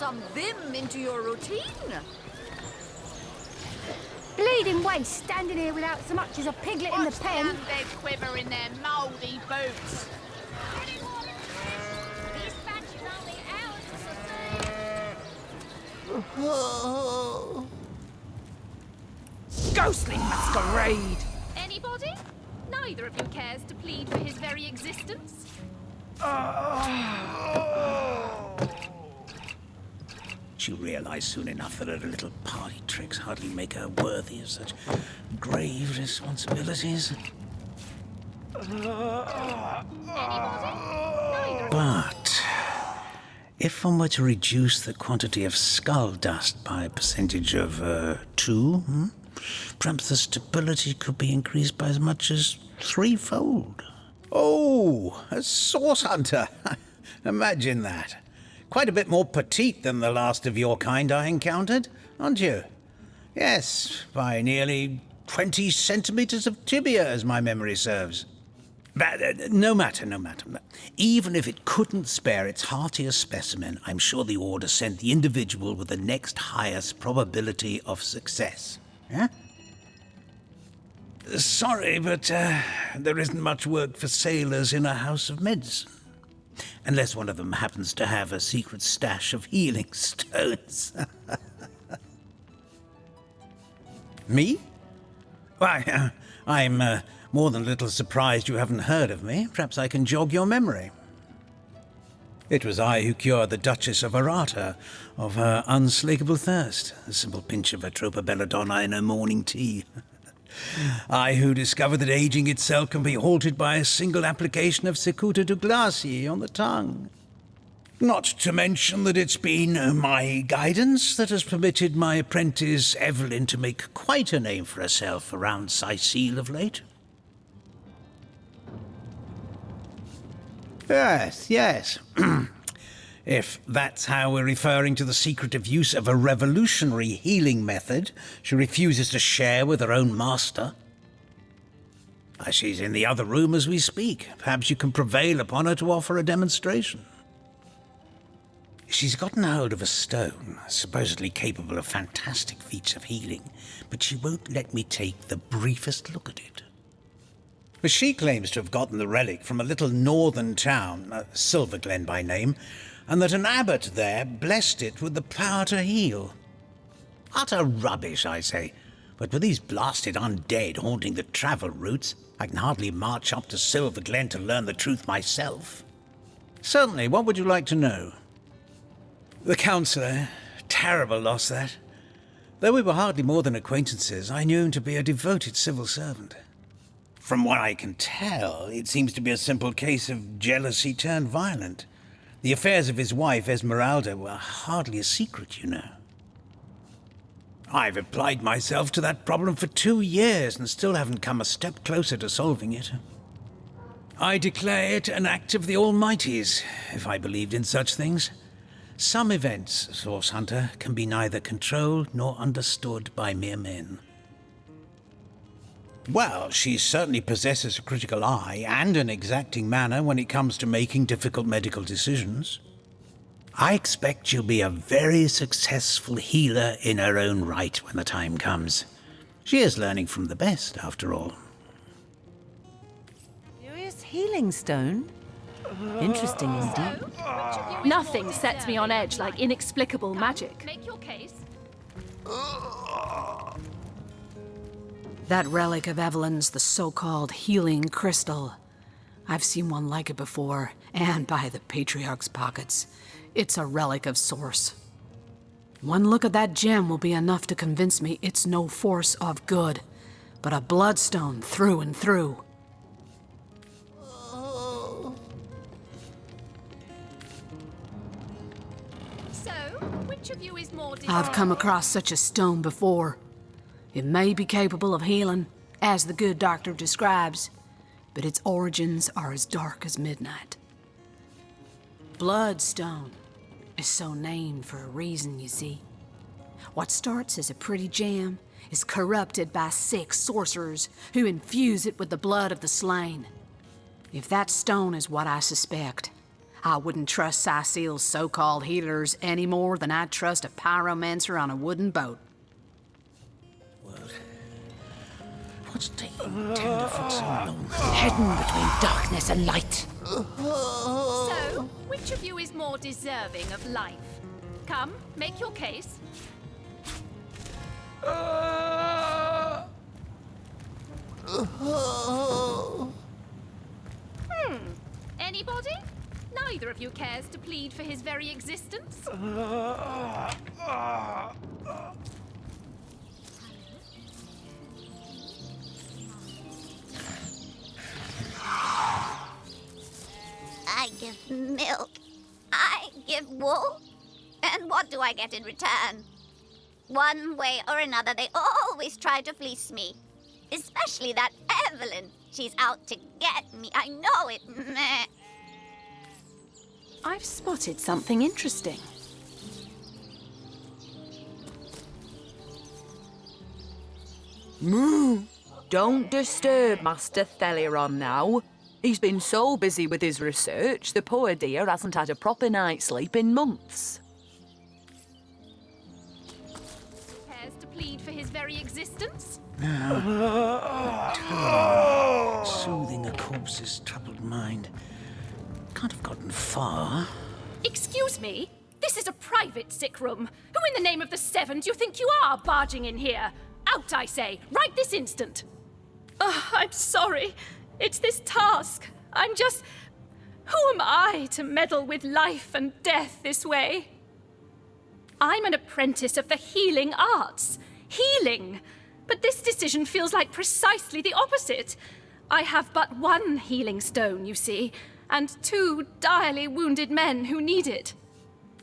some vim into your routine. Bleeding waste, standing here without so much as a piglet in the pen. Watch the undead quiver in their mouldy boots. This batch is only ours to sustain. Ghostly masquerade! Anybody? Neither of you cares to plead for his very existence. She'll realize soon enough that her little party tricks hardly make her worthy of such grave responsibilities. But if one were to reduce the quantity of skull dust by a percentage of 2, perhaps the stability could be increased by as much as 3-fold. Oh, a source hunter! Imagine that. Quite a bit more petite than the last of your kind I encountered, aren't you? Yes, by nearly 20 centimeters of tibia, as my memory serves. But no matter. Even if it couldn't spare its heartiest specimen, I'm sure the Order sent the individual with the next highest probability of success. Yeah? Sorry, but there isn't much work for sailors in a house of medicine. Unless one of them happens to have a secret stash of healing stones. Me? Why, I'm more than a little surprised you haven't heard of me. Perhaps I can jog your memory. It was I who cured the Duchess of Arata of her unslakable thirst. A simple pinch of Atropa belladonna in her morning tea. I who discovered that aging itself can be halted by a single application of Cicuta Douglasii on the tongue. Not to mention that it's been my guidance that has permitted my apprentice Evelyn to make quite a name for herself around Sicile of late. Yes. If that's how we're referring to the secretive use of a revolutionary healing method she refuses to share with her own master. She's in the other room as we speak. Perhaps you can prevail upon her to offer a demonstration. She's gotten hold of a stone, supposedly capable of fantastic feats of healing, but she won't let me take the briefest look at it. But she claims to have gotten the relic from a little northern town, Silver Glen by name, and that an abbot there blessed it with the power to heal. Utter rubbish, I say. But with these blasted undead haunting the travel routes, I can hardly march up to Silver Glen to learn the truth myself. Certainly, what would you like to know? The counsellor, terrible loss that. Though we were hardly more than acquaintances, I knew him to be a devoted civil servant. From what I can tell, it seems to be a simple case of jealousy turned violent. The affairs of his wife, Esmeralda, were hardly a secret, you know. I've applied myself to that problem for 2 years and still haven't come a step closer to solving it. I declare it an act of the Almighty's, if I believed in such things. Some events, Source Hunter, can be neither controlled nor understood by mere men. Well, she certainly possesses a critical eye and an exacting manner when it comes to making difficult medical decisions. I expect she'll be a very successful healer in her own right when the time comes. She is learning from the best, after all. Curious healing stone? Interesting indeed. Nothing sets me on edge like inexplicable magic. Make your case. That relic of Evelyn's the so-called healing crystal. I've seen one like it before, and by the Patriarch's pockets. It's a relic of source. One look at that gem will be enough to convince me it's no force of good, but a bloodstone through and through. So, which of you is more I've come across such a stone before. It may be capable of healing, as the good doctor describes, but its origins are as dark as midnight. Bloodstone is so named for a reason, you see. What starts as a pretty gem is corrupted by sick sorcerers who infuse it with the blood of the slain. If that stone is what I suspect, I wouldn't trust Cecil's so-called healers any more than I'd trust a pyromancer on a wooden boat. What's taking Tenderfoot so long? Hidden between darkness and light. So, which of you is more deserving of life? Come, make your case. Anybody? Neither of you cares to plead for his very existence? I give milk. I give wool. And what do I get in return? One way or another, they always try to fleece me. Especially that Evelyn. She's out to get me. I know it. Meh. I've spotted something interesting. Moo! Don't disturb Master Theliron now. He's been so busy with his research, the poor dear hasn't had a proper night's sleep in months. Cares to plead for his very existence? Soothing a corpse's troubled mind. Can't have gotten far. Excuse me? This is a private sick room. Who in the name of the Seven do you think you are barging in here? Out, I say, right this instant. I'm sorry. It's this task. I'm just... Who am I to meddle with life and death this way? I'm an apprentice of the healing arts. Healing! But this decision feels like precisely the opposite. I have but one healing stone, you see, and 2 direly wounded men who need it.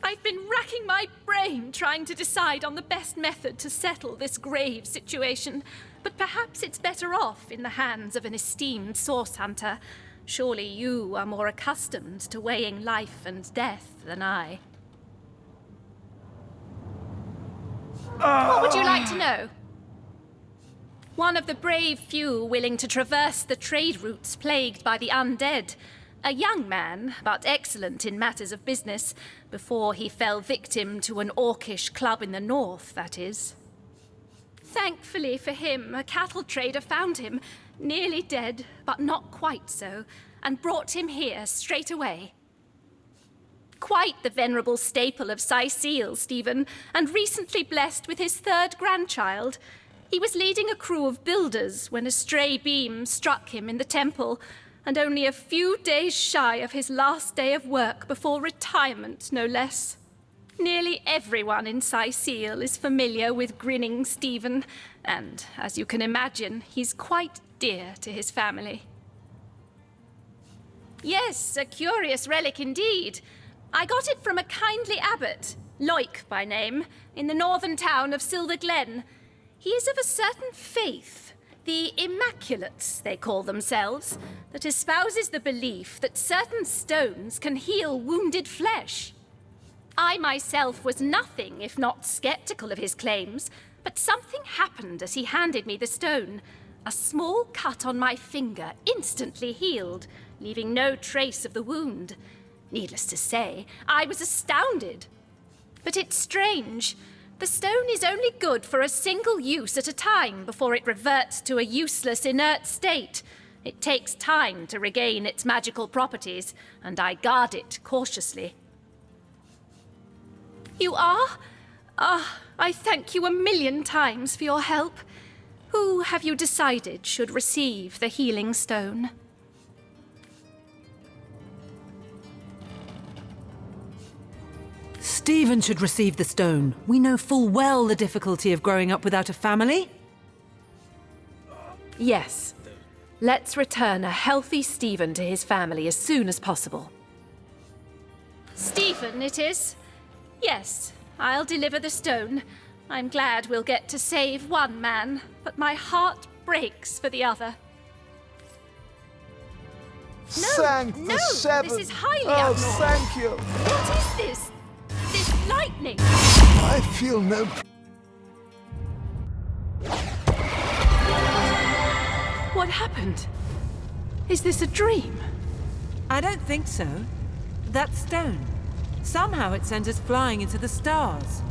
I've been racking my brain trying to decide on the best method to settle this grave situation, but perhaps it's better off in the hands of an esteemed source hunter. Surely you are more accustomed to weighing life and death than I. What would you like to know? One of the brave few willing to traverse the trade routes plagued by the undead. A young man, but excellent in matters of business, before he fell victim to an orcish club in the north, that is. Thankfully for him, a cattle trader found him, nearly dead, but not quite so, and brought him here straight away. Quite the venerable staple of Cecil, Stephen, and recently blessed with his 3rd grandchild. He was leading a crew of builders when a stray beam struck him in the temple, and only a few days shy of his last day of work before retirement, no less. Nearly everyone in Cecil is familiar with grinning Stephen, and, as you can imagine, he's quite dear to his family. Yes, a curious relic indeed. I got it from a kindly abbot, Loic by name, in the northern town of Silver Glen. He is of a certain faith, the Immaculates, they call themselves, that espouses the belief that certain stones can heal wounded flesh. I myself was nothing if not skeptical of his claims, but something happened as he handed me the stone. A small cut on my finger instantly healed, leaving no trace of the wound. Needless to say, I was astounded. But it's strange. The stone is only good for a single use at a time before it reverts to a useless, inert state. It takes time to regain its magical properties, and I guard it cautiously. You are? I thank you 1,000,000 times for your help. Who have you decided should receive the healing stone? Stephen should receive the stone. We know full well the difficulty of growing up without a family. Yes. Let's return a healthy Stephen to his family as soon as possible. Stephen, it is? Yes, I'll deliver the stone. I'm glad we'll get to save one man, but my heart breaks for the other. Thank the Seven. This is highly Oh, abnormal. thank you. What is this? This lightning? I feel no... What happened? Is this a dream? I don't think so. That stone. Somehow it sent us flying into the stars.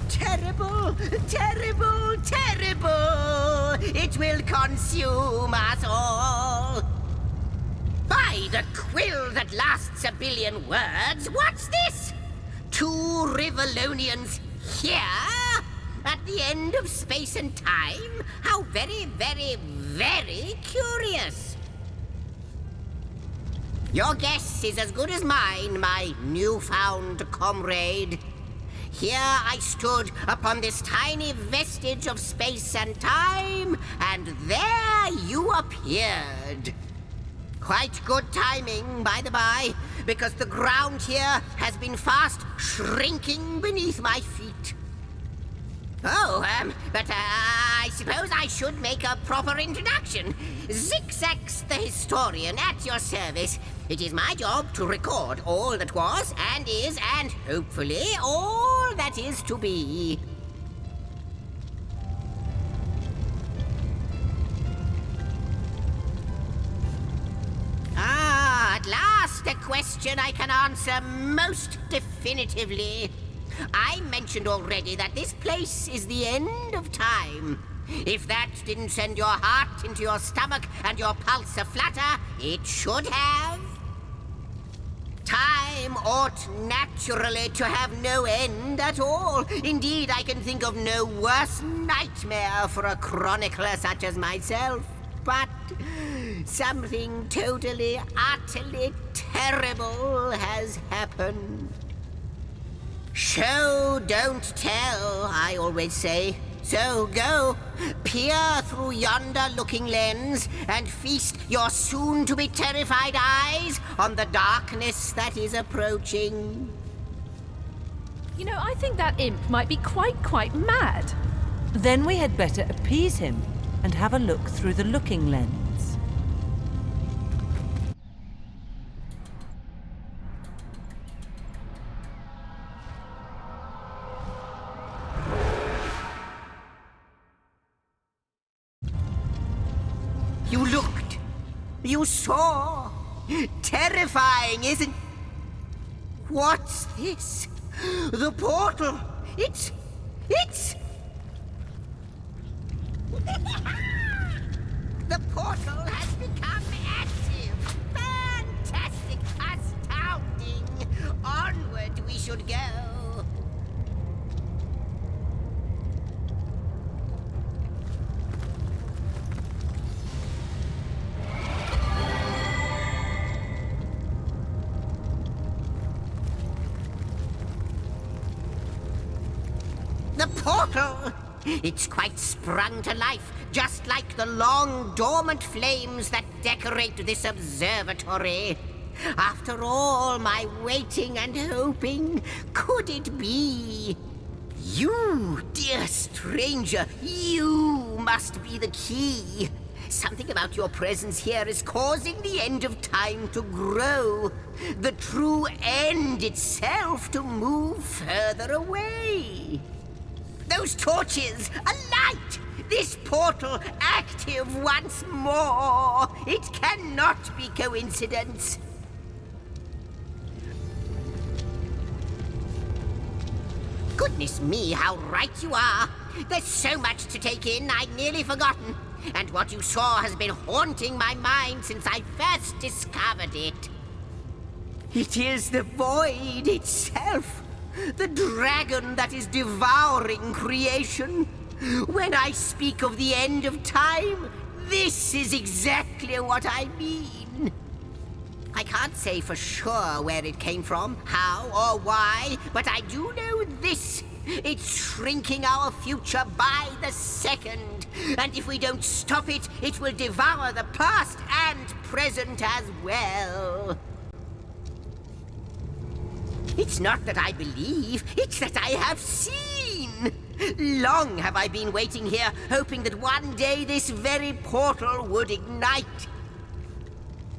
Terrible, terrible, terrible! It will consume us all! By the quill that lasts a billion words, what's this? 2 Rivalonians here? At the end of space and time? How very, very, very curious! Your guess is as good as mine, my newfound comrade. Here I stood upon this tiny vestige of space and time, and there you appeared. Quite good timing, by the by, because the ground here has been fast shrinking beneath my feet. Oh, but I suppose I should make a proper introduction. Zigzax the historian at your service. It is my job to record all that was and is and hopefully all that is to be. At last a question I can answer most definitively. I mentioned already that this place is the end of time. If that didn't send your heart into your stomach and your pulse a-flutter, it should have. Time ought naturally to have no end at all. Indeed, I can think of no worse nightmare for a chronicler such as myself. But something totally, utterly terrible has happened. Show, don't tell, I always say. So go, peer through yonder looking lens and feast your soon-to-be terrified eyes on the darkness that is approaching. You know, I think that imp might be quite mad. Then we had better appease him and have a look through the looking lens. You looked. You saw. Terrifying, isn't... What's this? The portal. It's... The portal has become active. Fantastic. Astounding. Onward we should go. The portal! It's quite sprung to life, just like the long, dormant flames that decorate this observatory. After all my waiting and hoping, could it be? You, dear stranger, you must be the key. Something about your presence here is causing the end of time to grow. The true end itself to move further away. Those torches, a light! This portal active once more! It cannot be coincidence. Goodness me, how right you are. There's so much to take in, I'd nearly forgotten. And what you saw has been haunting my mind since I first discovered it. It is the void itself. The dragon that is devouring creation. When I speak of the end of time, this is exactly what I mean. I can't say for sure where it came from, how or why, but I do know this. It's shrinking our future by the second. And if we don't stop it, it will devour the past and present as well. It's not that I believe, it's that I have seen. Long have I been waiting here, hoping that one day this very portal would ignite.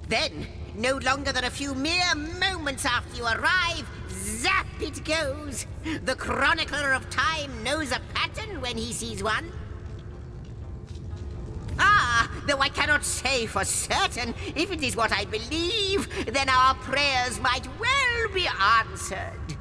Then, no longer than a few mere moments after you arrive, zap it goes. The chronicler of time knows a pattern when he sees one. Ah, though I cannot say for certain. If it is what I believe, then our prayers might well be answered.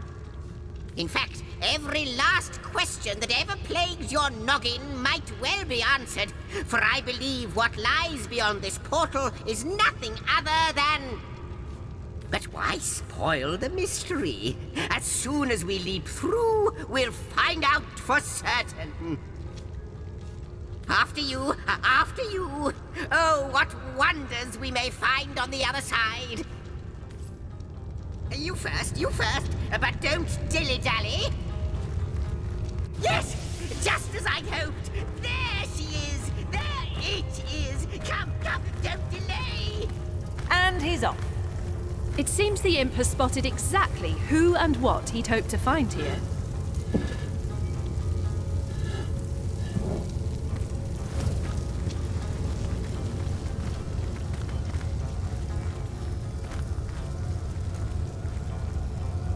In fact, every last question that ever plagued your noggin might well be answered, for I believe what lies beyond this portal is nothing other than... But why spoil the mystery? As soon as we leap through, we'll find out for certain. After you, after you. Oh, what wonders we may find on the other side. You first, but don't dilly-dally. Yes, just as I'd hoped. There she is, there it is. Come, don't delay. And he's off. It seems the imp has spotted exactly who and what he'd hoped to find here.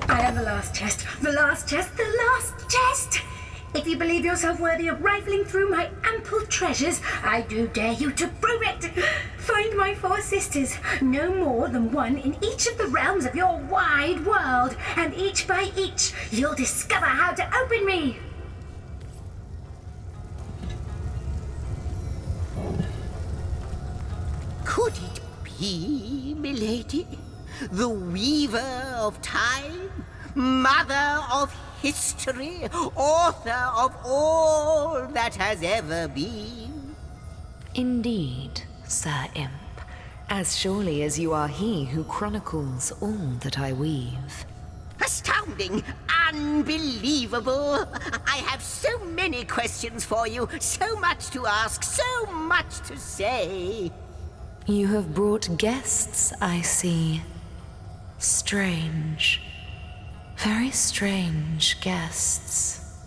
I am the last chest, the last chest, the last chest! If you believe yourself worthy of rifling through my ample treasures, I do dare you to prove it! Find my 4 sisters, no more than one in each of the realms of your wide world, and each by each, you'll discover how to open me! Could it be, milady? The weaver of time? Mother of history? Author of all that has ever been? Indeed, Sir Imp. As surely as you are he who chronicles all that I weave. Astounding! Unbelievable! I have so many questions for you, so much to ask, so much to say. You have brought guests, I see. Strange. Very strange guests.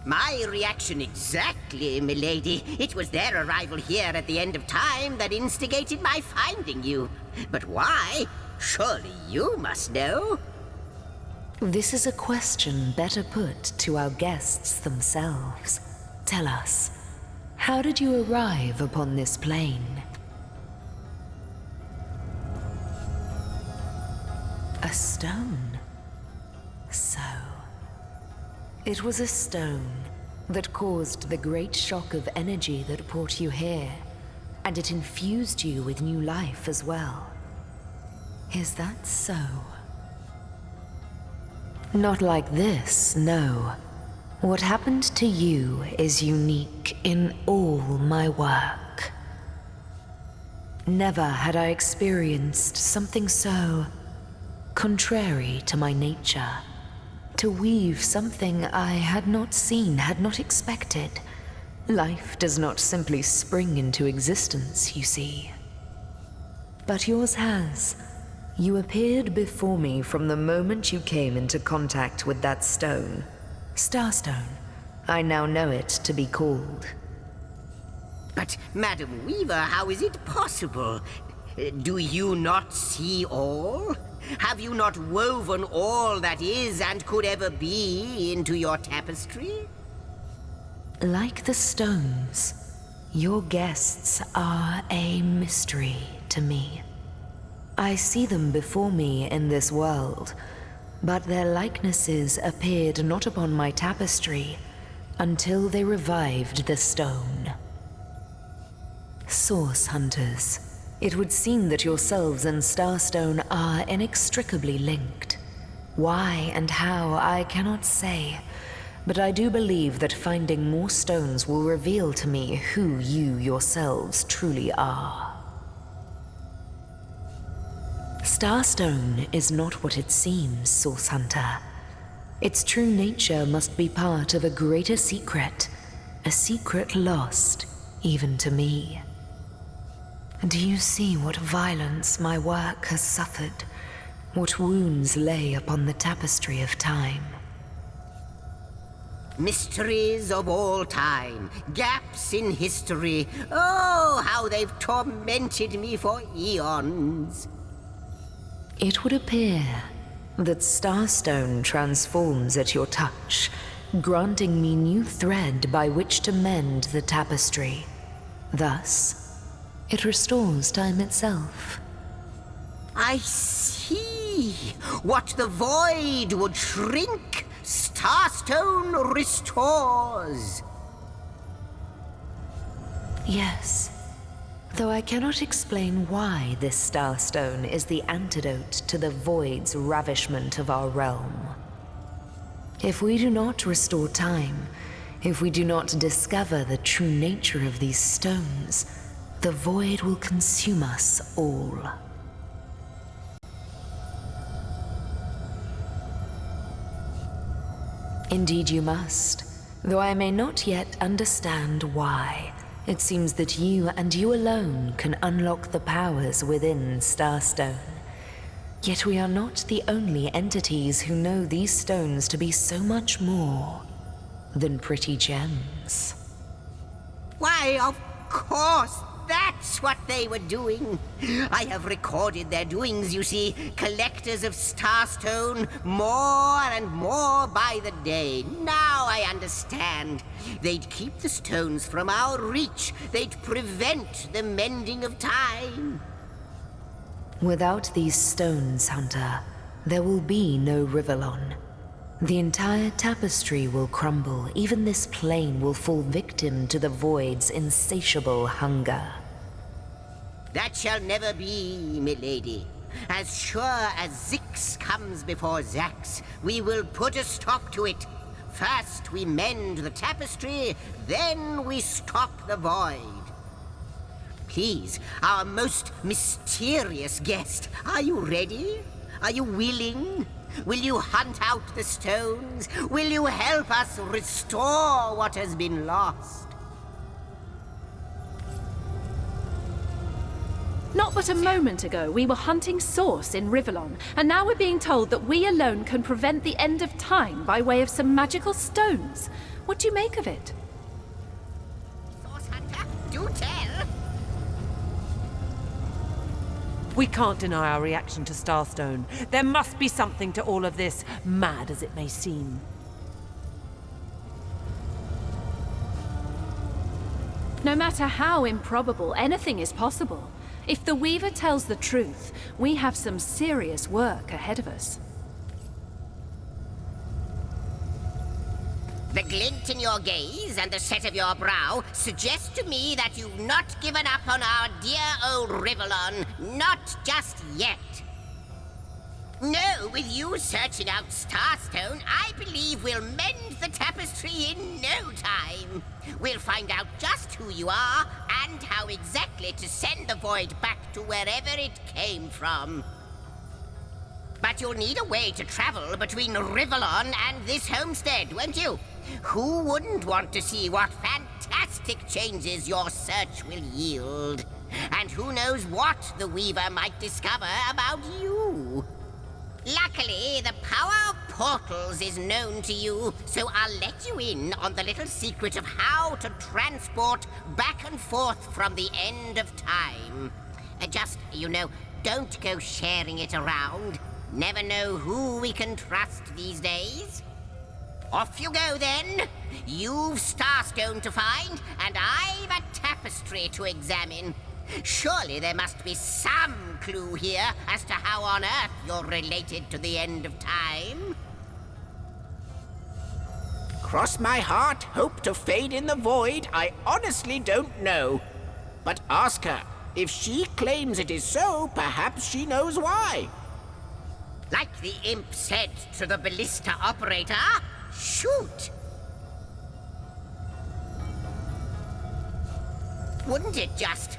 My reaction exactly, milady. It was their arrival here at the end of time that instigated my finding you. But why? Surely you must know. This is a question better put to our guests themselves. Tell us, how did you arrive upon this plane? A stone. So, it was a stone that caused the great shock of energy that brought you here, and it infused you with new life as well. Is that so? Not like this, no. What happened to you is unique in all my work. Never had I experienced something so contrary to my nature. To weave something I had not seen, had not expected. Life does not simply spring into existence, you see. But yours has. You appeared before me from the moment you came into contact with that stone. Starstone. I now know it to be called. But, Madam Weaver, how is it possible? Do you not see all? Have you not woven all that is and could ever be into your tapestry? Like the stones, your guests are a mystery to me. I see them before me in this world, but their likenesses appeared not upon my tapestry until they revived the stone. Source hunters. It would seem that yourselves and Starstone are inextricably linked. Why and how, I cannot say, but I do believe that finding more stones will reveal to me who you yourselves truly are. Starstone is not what it seems, Source Hunter. Its true nature must be part of a greater secret, a secret lost even to me. Do you see what violence my work has suffered? What wounds lay upon the tapestry of time? Mysteries of all time, gaps in history. Oh, how they've tormented me for eons. It would appear that Starstone transforms at your touch, granting me new thread by which to mend the tapestry. Thus, it restores time itself. I see. What the void would shrink, Starstone restores. Yes, though I cannot explain why this Starstone is the antidote to the void's ravishment of our realm. If we do not restore time, if we do not discover the true nature of these stones, the void will consume us all. Indeed you must, though I may not yet understand why. It seems that you and you alone can unlock the powers within Starstone. Yet we are not the only entities who know these stones to be so much more than pretty gems. Why, of course, that's what they were doing. I have recorded their doings, you see. Collectors of Starstone, more and more by the day. Now I understand. They'd keep the stones from our reach. They'd prevent the mending of time. Without these stones, Hunter, there will be no Rivellon. The entire tapestry will crumble. Even this plane will fall victim to the void's insatiable hunger. That shall never be, milady. As sure as Zix comes before Zax, we will put a stop to it. First we mend the tapestry, then we stop the void. Please, our most mysterious guest, are you ready? Are you willing? Will you hunt out the stones? Will you help us restore what has been lost? Not but a moment ago, we were hunting Source in Rivellon, and now we're being told that we alone can prevent the end of time by way of some magical stones. What do you make of it? Source Hunter, do tell! We can't deny our reaction to Starstone. There must be something to all of this, mad as it may seem. No matter how improbable, anything is possible. If the Weaver tells the truth, we have some serious work ahead of us. The glint in your gaze and the set of your brow suggest to me that you've not given up on our dear old Rivellon. Not just yet. No, with you searching out Starstone, I believe we'll mend the tapestry in no time. We'll find out just who you are and how exactly to send the void back to wherever it came from. But you'll need a way to travel between Rivellon and this homestead, won't you? Who wouldn't want to see what fantastic changes your search will yield? And who knows what the Weaver might discover about you? Luckily, the power of portals is known to you, so I'll let you in on the little secret of how to transport back and forth from the end of time. Just, don't go sharing it around. Never know who we can trust these days. Off you go, then. You've Starstone to find, and I've a tapestry to examine. Surely there must be some clue here as to how on earth you're related to the end of time. Cross my heart, hope to fade in the void, I honestly don't know. But ask her. If she claims it is so, perhaps she knows why. Like the imp said to the ballista operator, shoot! Wouldn't it just?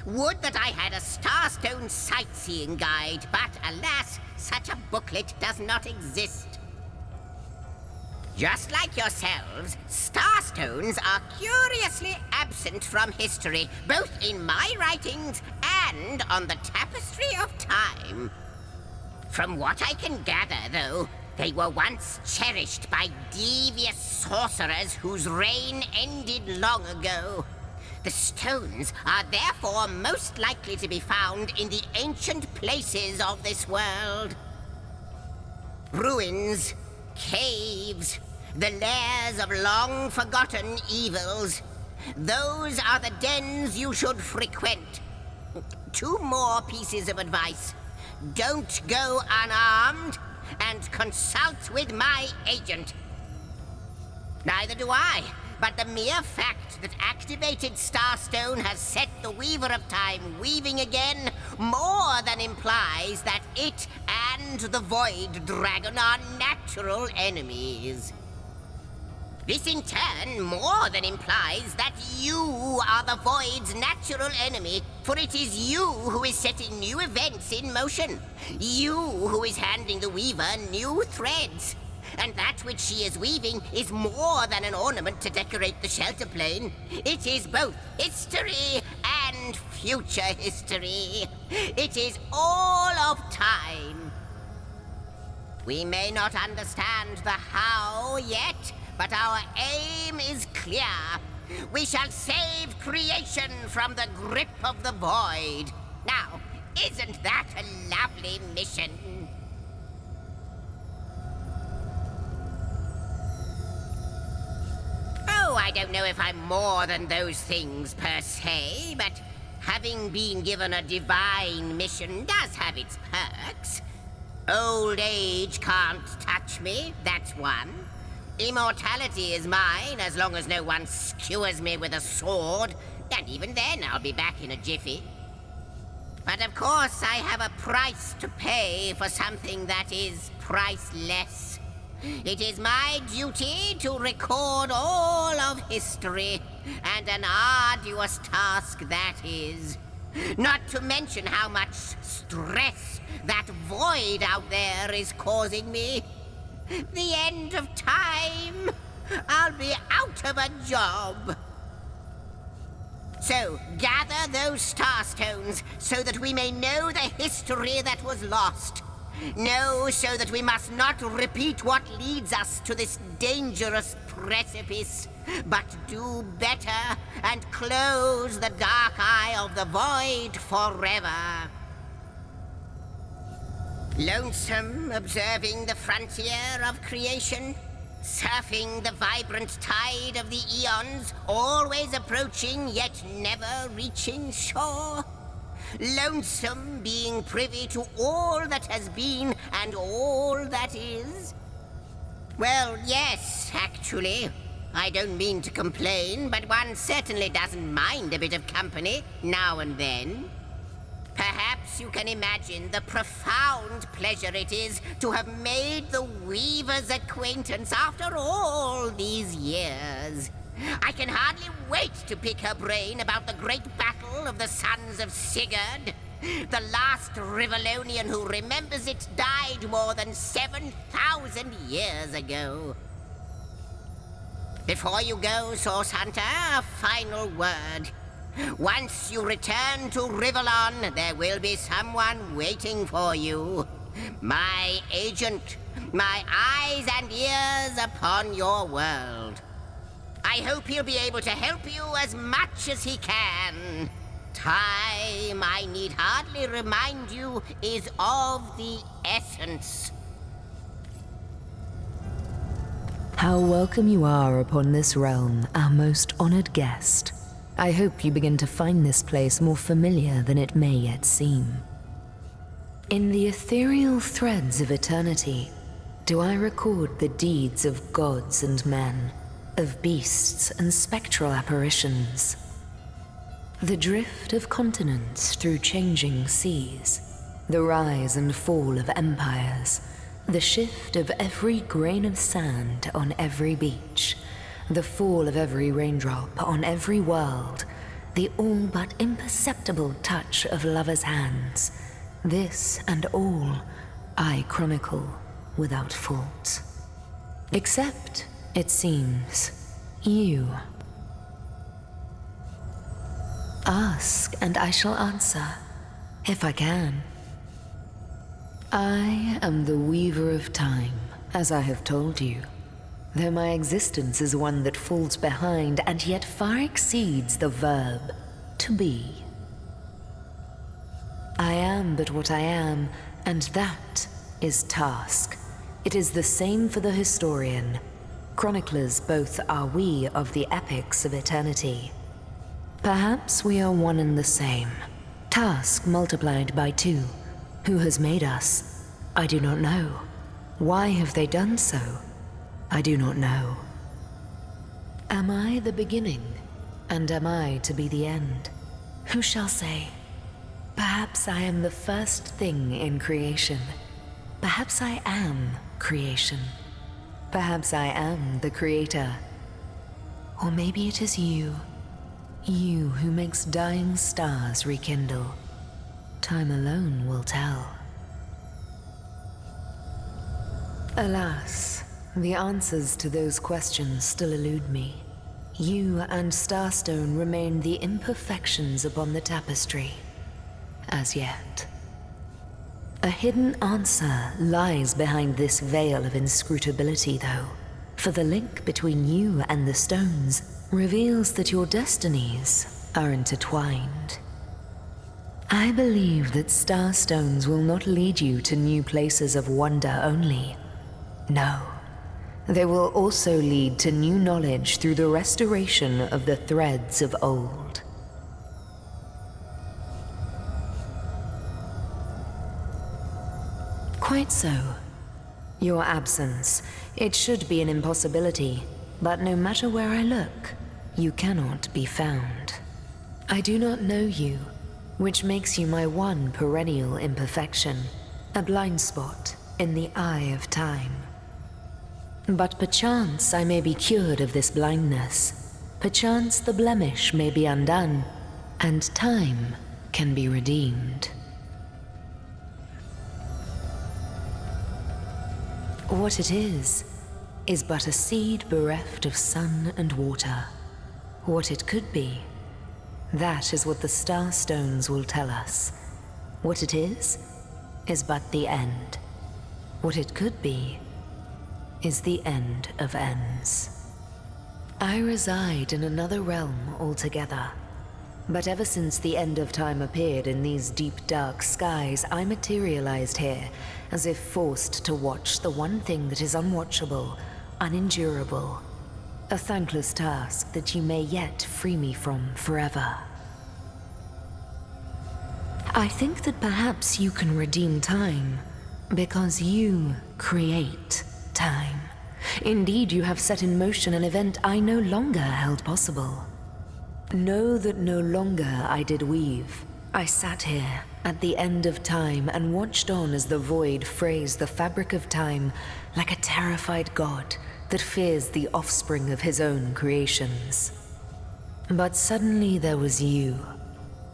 Would that I had a Starstone sightseeing guide, but alas, such a booklet does not exist. Just like yourselves, Starstones are curiously absent from history, both in my writings and on the tapestry of time. From what I can gather, though, they were once cherished by devious sorcerers whose reign ended long ago. The stones are therefore most likely to be found in the ancient places of this world. ruins, caves, the lairs of long-forgotten evils. Those are the dens you should frequent. 2 more pieces of advice. Don't go unarmed, and consult with my agent. Neither do I, but the mere fact that activated Starstone has set the Weaver of Time weaving again more than implies that it and the Void Dragon are natural enemies. This in turn more than implies that you are the Void's natural enemy, for it is you who is setting new events in motion. You who is handing the Weaver new threads. And that which she is weaving is more than an ornament to decorate the shelter plane. It is both history and future history. It is all of time. We may not understand the how yet, but our aim is clear. We shall save creation from the grip of the Void. Now, isn't that a lovely mission? Oh, I don't know if I'm more than those things per se, but having been given a divine mission does have its perks. Old age can't touch me, that's one. Immortality is mine as long as no one skewers me with a sword, and even then I'll be back in a jiffy. But of course I have a price to pay for something that is priceless. It is my duty to record all of history, and an arduous task that is. Not to mention how much stress that void out there is causing me. The end of time. I'll be out of a job. So, gather those starstones so that we may know the history that was lost. Know so that we must not repeat what leads us to this dangerous precipice, but do better and close the dark eye of the void forever. Lonesome, observing the frontier of creation, surfing the vibrant tide of the eons, always approaching yet never reaching shore. Lonesome, being privy to all that has been and all that is. Well, yes, actually. I don't mean to complain, but one certainly doesn't mind a bit of company now and then. Perhaps you can imagine the profound pleasure it is to have made the Weaver's acquaintance after all these years. I can hardly wait to pick her brain about the great battle of the Sons of Sigurd. The last Rivellonian who remembers it died more than 7,000 years ago. Before you go, Source Hunter, a final word. Once you return to Rivellon, there will be someone waiting for you. My agent, my eyes and ears upon your world. I hope he'll be able to help you as much as he can. Time, I need hardly remind you, is of the essence. How welcome you are upon this realm, our most honored guest. I hope you begin to find this place more familiar than it may yet seem. In the ethereal threads of eternity, do I record the deeds of gods and men, of beasts and spectral apparitions. The drift of continents through changing seas, the rise and fall of empires, the shift of every grain of sand on every beach, the fall of every raindrop on every world, the all but imperceptible touch of lovers' hands. This and all I chronicle without fault. Except, it seems, you. Ask and I shall answer, if I can. I am the Weaver of Time, as I have told you. Though my existence is one that falls behind and yet far exceeds the verb to be. I am but what I am, and that is task. It is the same for the historian. Chroniclers both are we of the epics of eternity. Perhaps we are one and the same. Task multiplied by 2. Who has made us? I do not know. Why have they done so? I do not know. Am I the beginning? And am I to be the end? Who shall say? Perhaps I am the first thing in creation. Perhaps I am creation. Perhaps I am the creator. Or maybe it is you. You who makes dying stars rekindle. Time alone will tell. Alas, the answers to those questions still elude me. You and Starstone remain the imperfections upon the tapestry. As yet. A hidden answer lies behind this veil of inscrutability, though, for the link between you and the stones reveals that your destinies are intertwined. I believe that starstones will not lead you to new places of wonder only. No, they will also lead to new knowledge through the restoration of the threads of old. Quite so. Your absence, it should be an impossibility, but no matter where I look, you cannot be found. I do not know you, which makes you my one perennial imperfection, a blind spot in the eye of time. But perchance I may be cured of this blindness. Perchance the blemish may be undone, and time can be redeemed. What it is but a seed bereft of sun and water. What it could be, that is what the starstones will tell us. What it is but the end. What it could be is the end of ends. I reside in another realm altogether. But ever since the end of time appeared in these deep dark skies, I materialized here, as if forced to watch the one thing that is unwatchable, unendurable. A thankless task that you may yet free me from forever. I think that perhaps you can redeem time, because you create time. Indeed, you have set in motion an event I no longer held possible. Know that no longer I did weave. I sat here at the end of time and watched on as the void frays the fabric of time like a terrified god that fears the offspring of his own creations. But suddenly there was you.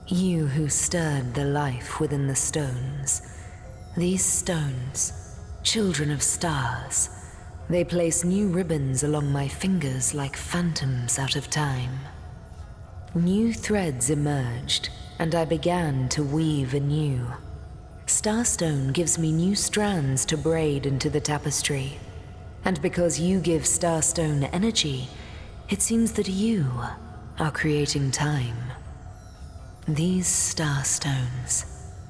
You who stirred the life within the stones. These stones, children of stars, they place new ribbons along my fingers like phantoms out of time. New threads emerged, and I began to weave anew. Starstone gives me new strands to braid into the tapestry. And because you give Starstone energy, it seems that you are creating time. These Starstones,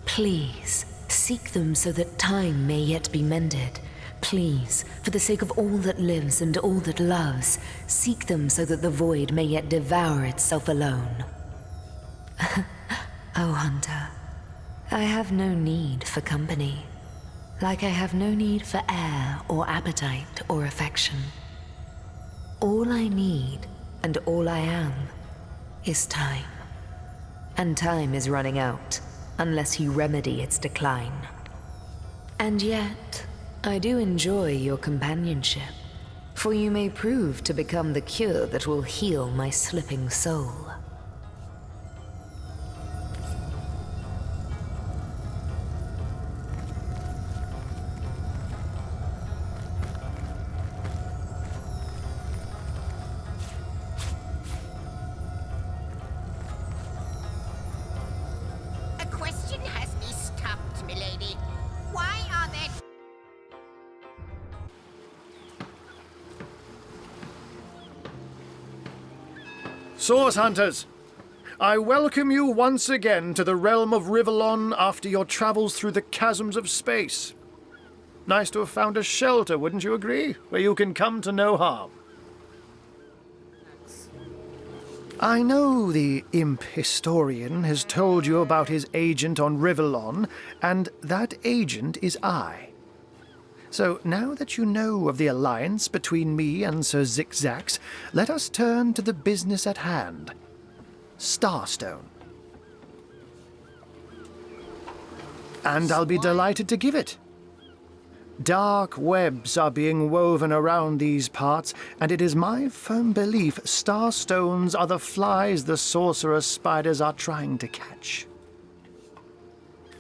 please, seek them so that time may yet be mended. Please, for the sake of all that lives and all that loves, seek them so that the void may yet devour itself alone. Oh, Hunter, I have no need for company, like I have no need for air or appetite or affection. All I need and all I am is time. And time is running out, unless you remedy its decline. And yet, I do enjoy your companionship, for you may prove to become the cure that will heal my slipping soul. A question has me stumped, milady. Why are there... Source Hunters, I welcome you once again to the realm of Rivellon after your travels through the chasms of space. Nice to have found a shelter, wouldn't you agree? Where you can come to no harm. I know the imp historian has told you about his agent on Rivellon, and that agent is I. So now that you know of the alliance between me and Sir Zixzax, let us turn to the business at hand. Starstone. And I'll be delighted to give it. Dark webs are being woven around these parts, and it is my firm belief starstones are the flies the sorcerer spiders are trying to catch.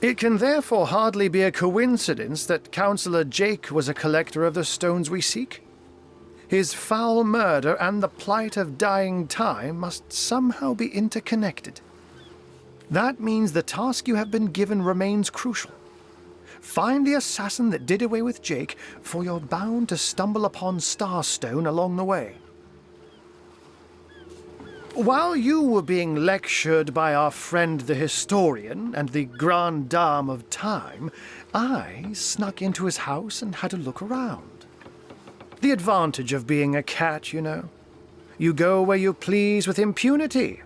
It can therefore hardly be a coincidence that Councillor Jake was a collector of the stones we seek. His foul murder and the plight of dying time must somehow be interconnected. That means the task you have been given remains crucial. Find the assassin that did away with Jake, for you're bound to stumble upon Starstone along the way. While you were being lectured by our friend the historian and the grande dame of time, I snuck into his house and had a look around. The advantage of being a cat, you know. You go where you please with impunity.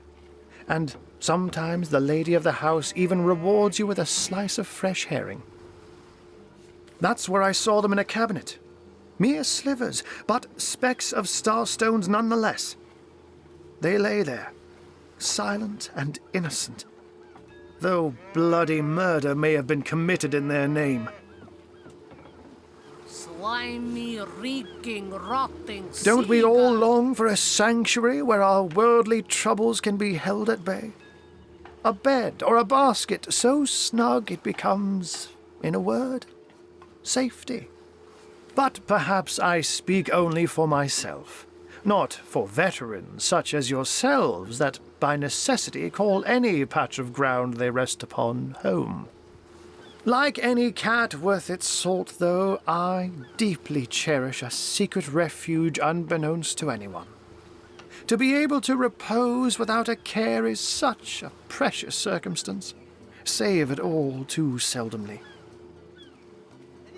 And sometimes the lady of the house even rewards you with a slice of fresh herring. That's where I saw them in a cabinet. Mere slivers, but specks of starstones nonetheless. They lay there, silent and innocent, though bloody murder may have been committed in their name. Slimy, reeking, rotting Don't we all long for a sanctuary where our worldly troubles can be held at bay? A bed or a basket so snug it becomes, in a word, safety. But perhaps I speak only for myself, not for veterans such as yourselves that by necessity call any patch of ground they rest upon home. Like any cat worth its salt, though, I deeply cherish a secret refuge unbeknownst to anyone. To be able to repose without a care is such a precious circumstance, save it all too seldomly.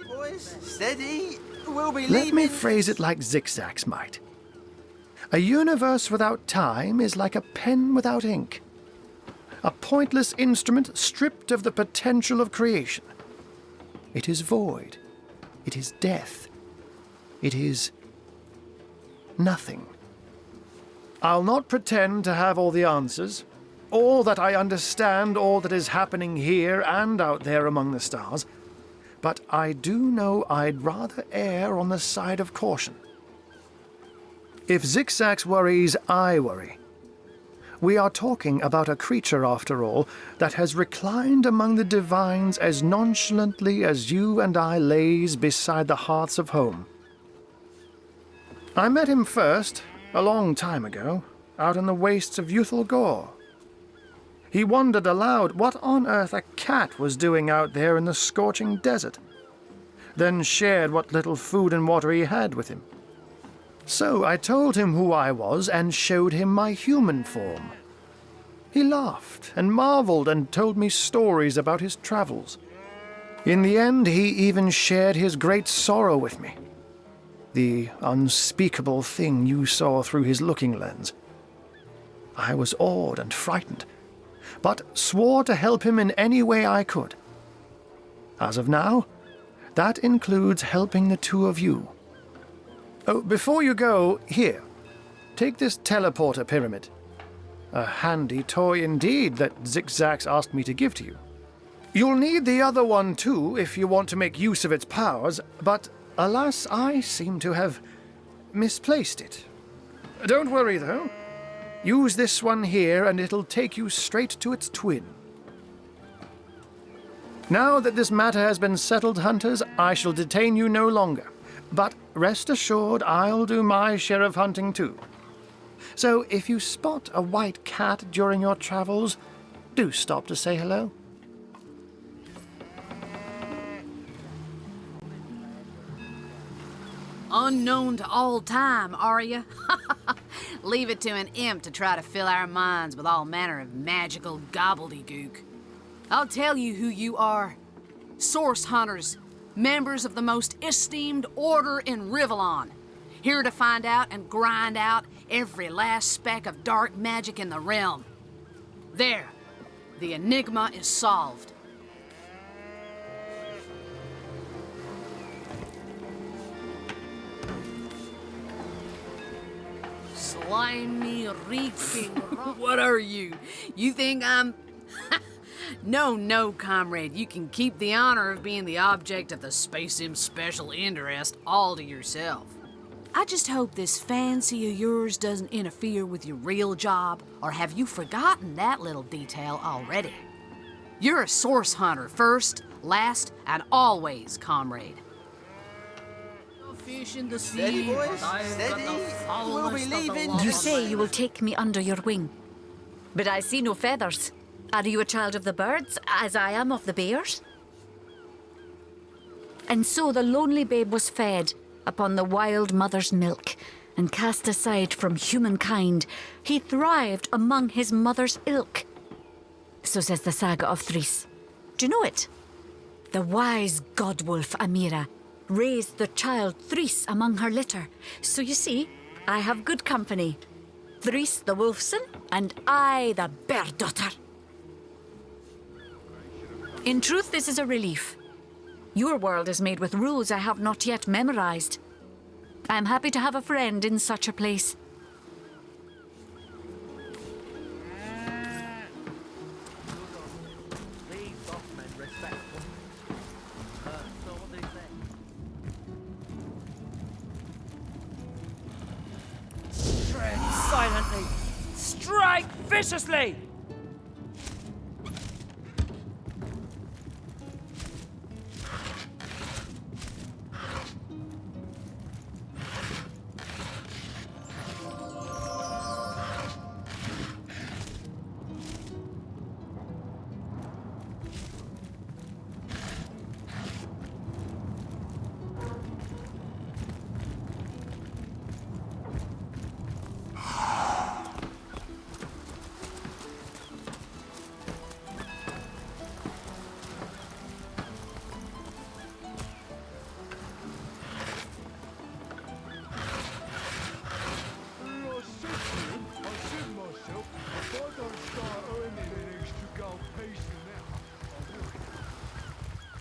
Boys, steady. We'll be Let leaving. me phrase it like Zixzax might. A universe without time is like a pen without ink. A pointless instrument stripped of the potential of creation. It is void. It is death. It is nothing. I'll not pretend to have all the answers, or that I understand all that is happening here and out there among the stars, but I do know I'd rather err on the side of caution. If Zixzax worries, I worry. We are talking about a creature, after all, that has reclined among the divines as nonchalantly as you and I laze beside the hearths of home. I met him first, a long time ago, out in the wastes of Youthful Gore. He wondered aloud what on earth a cat was doing out there in the scorching desert, then shared what little food and water he had with him. So I told him who I was and showed him my human form. He laughed and marveled and told me stories about his travels. In the end, he even shared his great sorrow with me. The unspeakable thing you saw through his looking lens. I was awed and frightened, but swore to help him in any way I could. As of now, that includes helping the two of you. Oh, before you go, here, take this teleporter pyramid. A handy toy indeed that Zixzax asked me to give to you. You'll need the other one too if you want to make use of its powers, but alas, I seem to have misplaced it. Don't worry though. Use this one here and it'll take you straight to its twin. Now that this matter has been settled, hunters, I shall detain you no longer. But rest assured, I'll do my share of hunting too. So if you spot a white cat during your travels, do stop to say hello. Unknown to all time, are you? Leave it to an imp to try to fill our minds with all manner of magical gobbledygook. I'll tell you who you are. Source hunters. members of the most esteemed order in Rivellon, here to find out and grind out every last speck of dark magic in the realm. There, the enigma is solved. Slimy, reeking... What are you? You think I'm... No, comrade. You can keep the honor of being the object of the Space Sim's special interest all to yourself. I just hope this fancy of yours doesn't interfere with your real job, or have you forgotten that little detail already? You're a source hunter first, last, and always, comrade. Fish in the sea. Steady, boys. Steady. We'll be leaving. You say you will take me under your wing, but I see no feathers. Are you a child of the birds, as I am of the bears? And so the lonely babe was fed upon the wild mother's milk, and cast aside from humankind, he thrived among his mother's ilk. So says the saga of Threes. Do you know it? The wise godwolf Amira raised the child Threes among her litter. So you see, I have good company. Threes the wolfson, and I the bear daughter. In truth, this is a relief. Your world is made with rules I have not yet memorized. I am happy to have a friend in such a place. Tread silently. Strike viciously.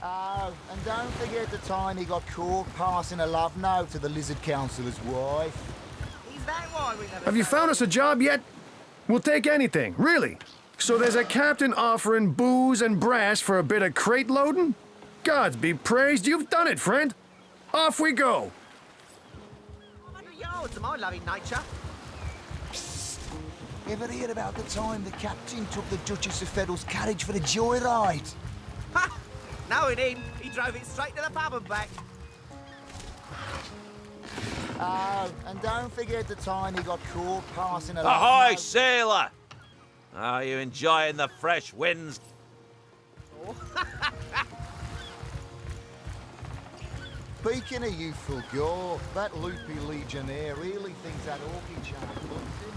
Oh, and don't forget the time he got caught passing a love note to the Lizard Councillor's wife. Is that why we never... Have you found us a job yet? We'll take anything, really. So there's a captain offering booze and brass for a bit of crate loading? Gods be praised, you've done it, friend. Off we go. 100 yards of my loving nature. Psst. Ever hear about the time the captain took the Duchess of Feddle's carriage for a joyride? Ha! No, he didn't. He drove it straight to the pub and back. Oh, and don't forget the time he got caught passing a... Ahoy, sailor! Are you enjoying the fresh winds? Speaking of youthful gore, that loopy legionnaire really thinks that orchid charm looks him.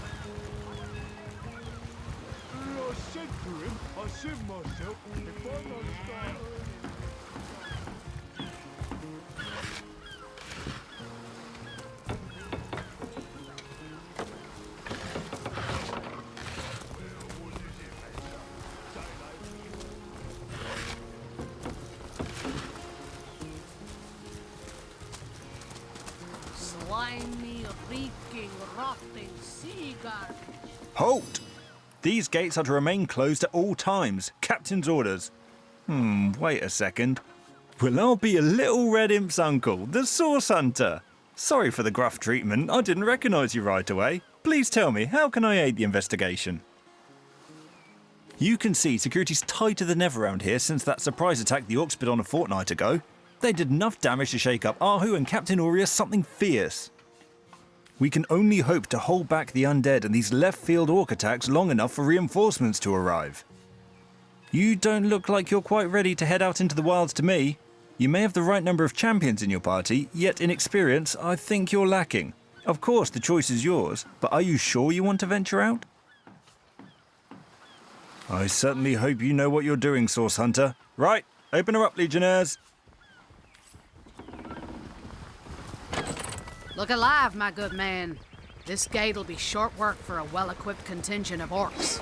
I said to him, I said myself, if I don't start Slimy, reeking, rotting sea garbage. Halt! These gates are to remain closed at all times. Captain's orders. Wait a second. Well, I'll be a little red imp's uncle, the Source Hunter. Sorry for the gruff treatment. I didn't recognise you right away. Please tell me, how can I aid the investigation? You can see security's tighter than ever around here since that surprise attack the Orcs did on a fortnight ago. They did enough damage to shake up Ahu and Captain Aureus something fierce. We can only hope to hold back the undead and these left-field orc attacks long enough for reinforcements to arrive. You don't look like you're quite ready to head out into the wilds to me. You may have the right number of champions in your party, yet in experience, I think you're lacking. Of course, the choice is yours, but are you sure you want to venture out? I certainly hope you know what you're doing, Source Hunter. Right, open her up, Legionnaires. Look alive, my good man. This gate'll be short work for a well-equipped contingent of orcs.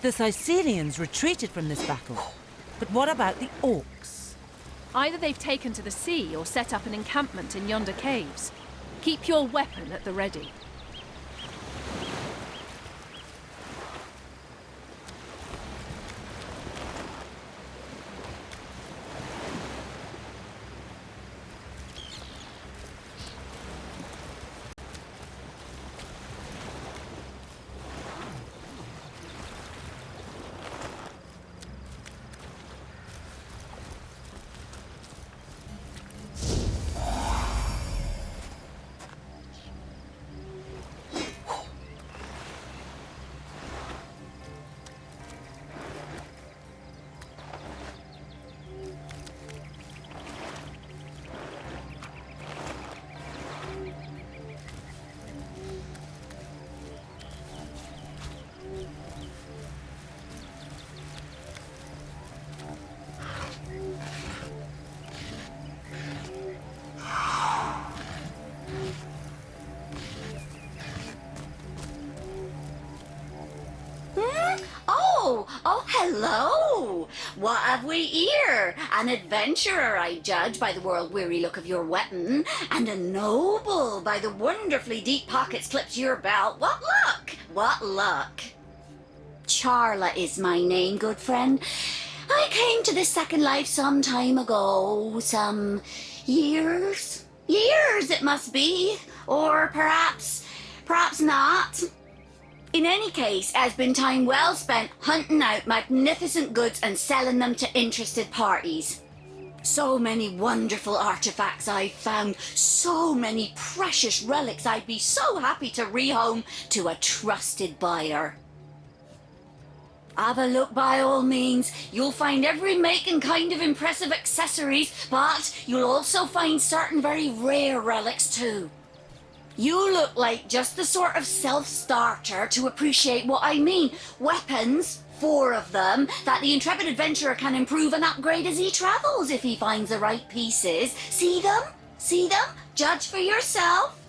The Sicilians retreated from this battle. But what about the orcs? Either they've taken to the sea or set up an encampment in yonder caves. Keep your weapon at the ready. Oh, hello! What have we here? An adventurer, I judge, by the world-weary look of your weapon, and a noble by the wonderfully deep pockets clipped to your belt. What luck! What luck! Charla is my name, good friend. I came to this second life some time ago, some years. Years, it must be. Or perhaps not. In any case, it has been time well spent hunting out magnificent goods and selling them to interested parties. So many wonderful artifacts I've found, so many precious relics I'd be so happy to rehome to a trusted buyer. Have a look by all means. You'll find every make and kind of impressive accessories, but you'll also find certain very rare relics too. You look like just the sort of self-starter to appreciate what I mean. Weapons, 4 of them, that the intrepid adventurer can improve and upgrade as he travels if he finds the right pieces. See them? See them? Judge for yourself.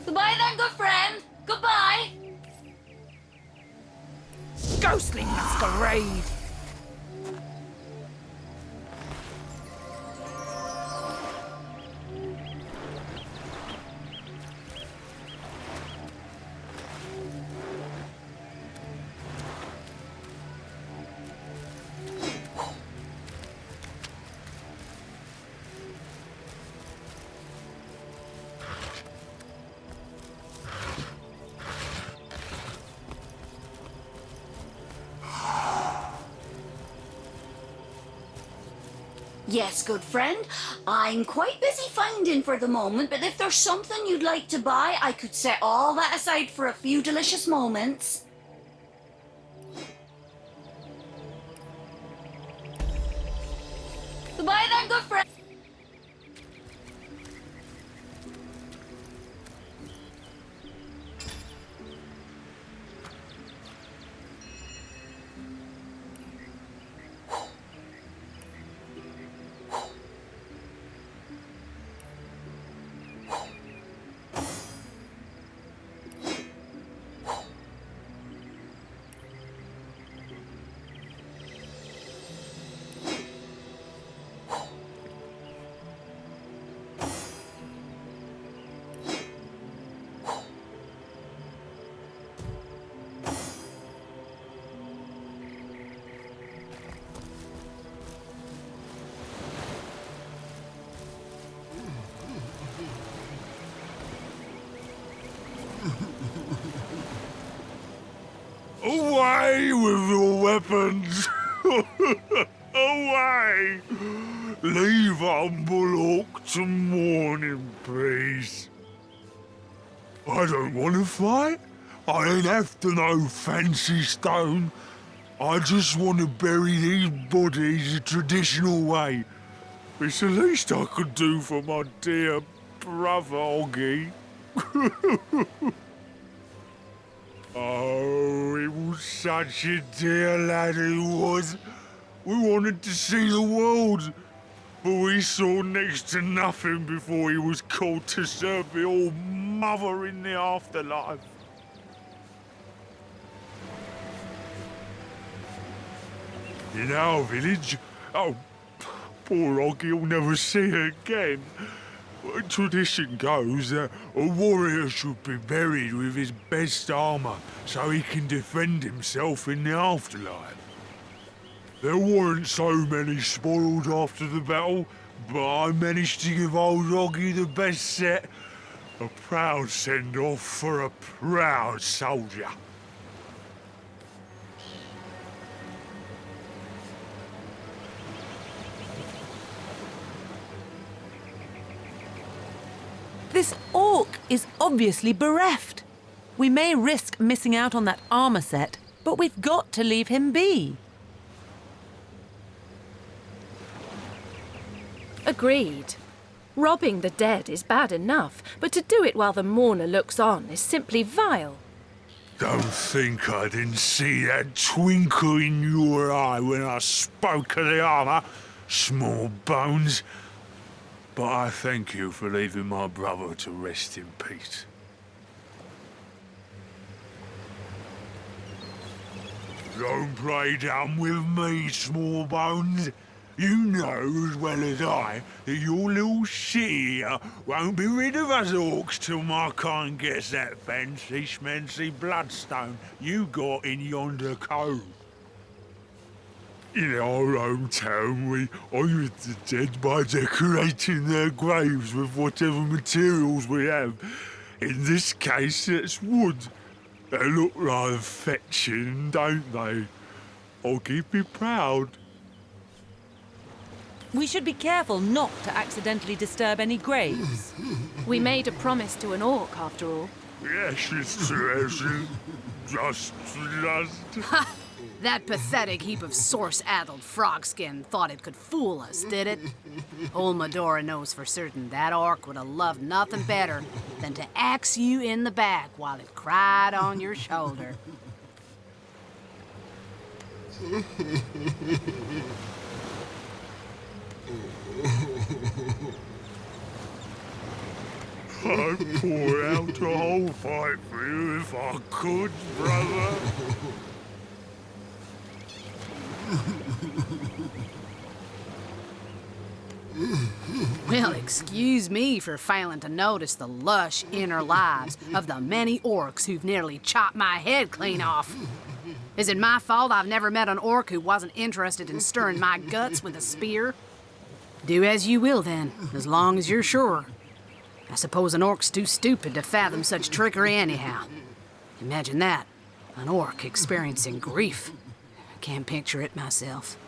Goodbye then, good friend. Goodbye. Ghostly masquerade! Yes, good friend. I'm quite busy finding for the moment, but if there's something you'd like to buy, I could set all that aside for a few delicious moments. Goodbye then, good friend. Away with your weapons! Away! Leave humble orc to mourn in peace. I don't want to fight. I ain't after no fancy stone. I just want to bury these bodies the traditional way. It's the least I could do for my dear brother Oggy. Oh, he was such a dear lad he was. We wanted to see the world, but we saw next to nothing before he was called to serve the old mother in the afterlife. In our village, oh, poor Oggy will never see her again. Tradition goes that a warrior should be buried with his best armor so he can defend himself in the afterlife. There weren't so many spoiled after the battle, but I managed to give old Oggy the best set. A proud send-off for a proud soldier. This orc is obviously bereft. We may risk missing out on that armor set, but we've got to leave him be. Agreed. Robbing the dead is bad enough, but to do it while the mourner looks on is simply vile. Don't think I didn't see that twinkle in your eye when I spoke of the armor, small bones. But I thank you for leaving my brother to rest in peace. Don't play dumb with me, small bones. You know as well as I that your little city here won't be rid of us orcs till my kind gets that fancy schmancy bloodstone you got in yonder cove. In our hometown, we honour the dead by decorating their graves with whatever materials we have. In this case, it's wood. They look rather fetching, don't they? I'll keep you proud. We should be careful not to accidentally disturb any graves. We made a promise to an orc, after all. Yes, it's true. Just. Ha! That pathetic heap of source-addled frog skin thought it could fool us, did it? Old Medora knows for certain that orc would have loved nothing better than to axe you in the back while it cried on your shoulder. I'd pour out a whole fight for you if I could, brother. Well, excuse me for failing to notice the lush inner lives of the many orcs who've nearly chopped my head clean off. Is it my fault I've never met an orc who wasn't interested in stirring my guts with a spear? Do as you will, then, as long as you're sure. I suppose an orc's too stupid to fathom such trickery anyhow. Imagine that, an orc experiencing grief. I can't picture it myself.